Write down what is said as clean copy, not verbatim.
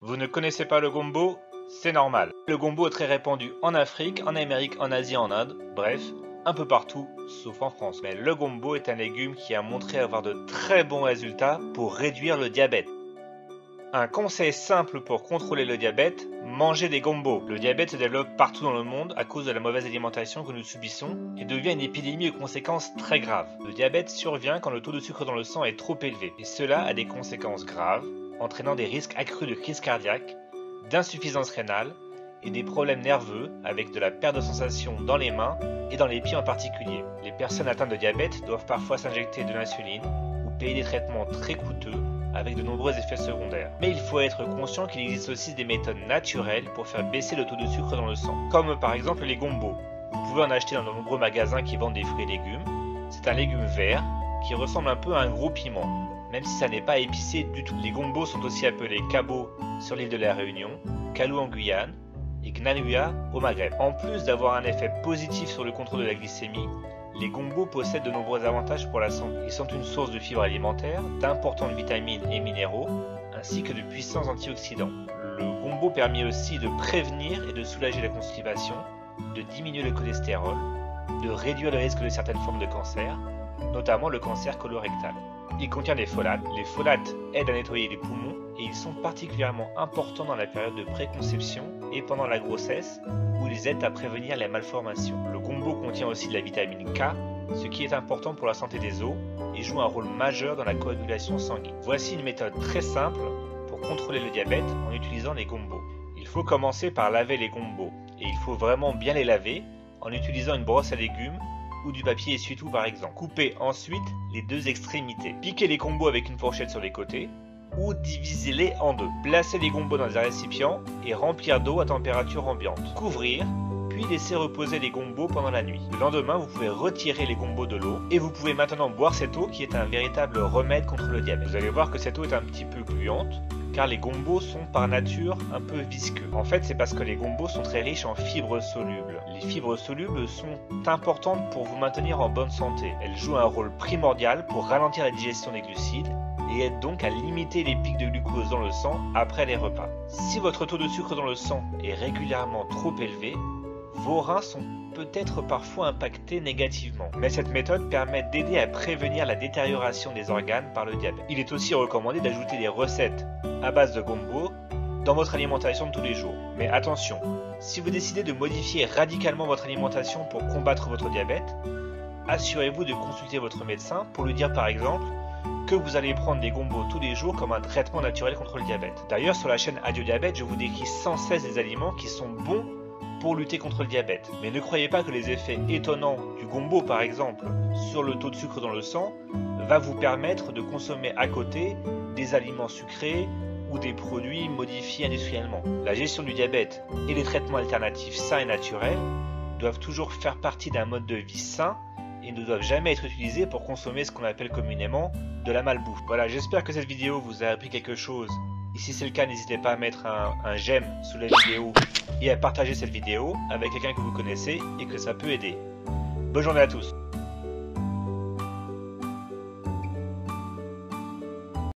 Vous ne connaissez pas le gombo? C'est normal. Le gombo est très répandu en Afrique, en Amérique, en Asie, en Inde, bref, un peu partout, sauf en France. Mais le gombo est un légume qui a montré avoir de très bons résultats pour réduire le diabète. Un conseil simple pour contrôler le diabète, mangez des gombos. Le diabète se développe partout dans le monde à cause de la mauvaise alimentation que nous subissons et devient une épidémie aux conséquences très graves. Le diabète survient quand le taux de sucre dans le sang est trop élevé et cela a des conséquences graves, entraînant des risques accrus de crise cardiaque, d'insuffisance rénale et des problèmes nerveux avec de la perte de sensation dans les mains et dans les pieds en particulier. Les personnes atteintes de diabète doivent parfois s'injecter de l'insuline ou payer des traitements très coûteux avec de nombreux effets secondaires. Mais il faut être conscient qu'il existe aussi des méthodes naturelles pour faire baisser le taux de sucre dans le sang, comme par exemple les gombos. Vous pouvez en acheter dans de nombreux magasins qui vendent des fruits et légumes. C'est un légume vert qui ressemble un peu à un gros piment, même si ça n'est pas épicé du tout. Les gombos sont aussi appelés cabot sur l'île de la Réunion, calou en Guyane et gnanouia au Maghreb. En plus d'avoir un effet positif sur le contrôle de la glycémie, les gombos possèdent de nombreux avantages pour la santé. Ils sont une source de fibres alimentaires, d'importantes vitamines et minéraux, ainsi que de puissants antioxydants. Le gombo permet aussi de prévenir et de soulager la constipation, de diminuer le cholestérol, de réduire le risque de certaines formes de cancer, notamment le cancer colorectal. Il contient des folates. Les folates aident à nettoyer les poumons et ils sont particulièrement importants dans la période de préconception et pendant la grossesse où ils aident à prévenir les malformations. Le gombo contient aussi de la vitamine K, ce qui est important pour la santé des os et joue un rôle majeur dans la coagulation sanguine. Voici une méthode très simple pour contrôler le diabète en utilisant les gombos. Il faut commencer par laver les gombos et il faut vraiment bien les laver en utilisant une brosse à légumes ou du papier essuie-tout par exemple. Coupez ensuite les deux extrémités. Piquez les gombos avec une fourchette sur les côtés ou divisez-les en deux. Placez les gombos dans un récipient et remplir d'eau à température ambiante. Couvrir, puis laisser reposer les gombos pendant la nuit. Le lendemain, vous pouvez retirer les gombos de l'eau et vous pouvez maintenant boire cette eau qui est un véritable remède contre le diabète. Vous allez voir que cette eau est un petit peu gluante car les gombos sont par nature un peu visqueux. En fait, c'est parce que les gombos sont très riches en fibres solubles. Les fibres solubles sont importantes pour vous maintenir en bonne santé. Elles jouent un rôle primordial pour ralentir la digestion des glucides et aident donc à limiter les pics de glucose dans le sang après les repas. Si votre taux de sucre dans le sang est régulièrement trop élevé, vos reins sont peut-être parfois impactés négativement. Mais cette méthode permet d'aider à prévenir la détérioration des organes par le diabète. Il est aussi recommandé d'ajouter des recettes à base de gombo dans votre alimentation de tous les jours. Mais attention, si vous décidez de modifier radicalement votre alimentation pour combattre votre diabète, assurez-vous de consulter votre médecin pour lui dire par exemple que vous allez prendre des gombos tous les jours comme un traitement naturel contre le diabète. D'ailleurs, sur la chaîne Adieu Diabète, je vous décris sans cesse des aliments qui sont bons pour lutter contre le diabète. Mais ne croyez pas que les effets étonnants du gombo par exemple sur le taux de sucre dans le sang va vous permettre de consommer à côté des aliments sucrés ou des produits modifiés industriellement. La gestion du diabète et les traitements alternatifs sains et naturels doivent toujours faire partie d'un mode de vie sain et ne doivent jamais être utilisés pour consommer ce qu'on appelle communément de la malbouffe. Voilà, j'espère que cette vidéo vous a appris quelque chose. Et si c'est le cas, n'hésitez pas à mettre un j'aime sous la vidéo et à partager cette vidéo avec quelqu'un que vous connaissez et que ça peut aider. Bonne journée à tous.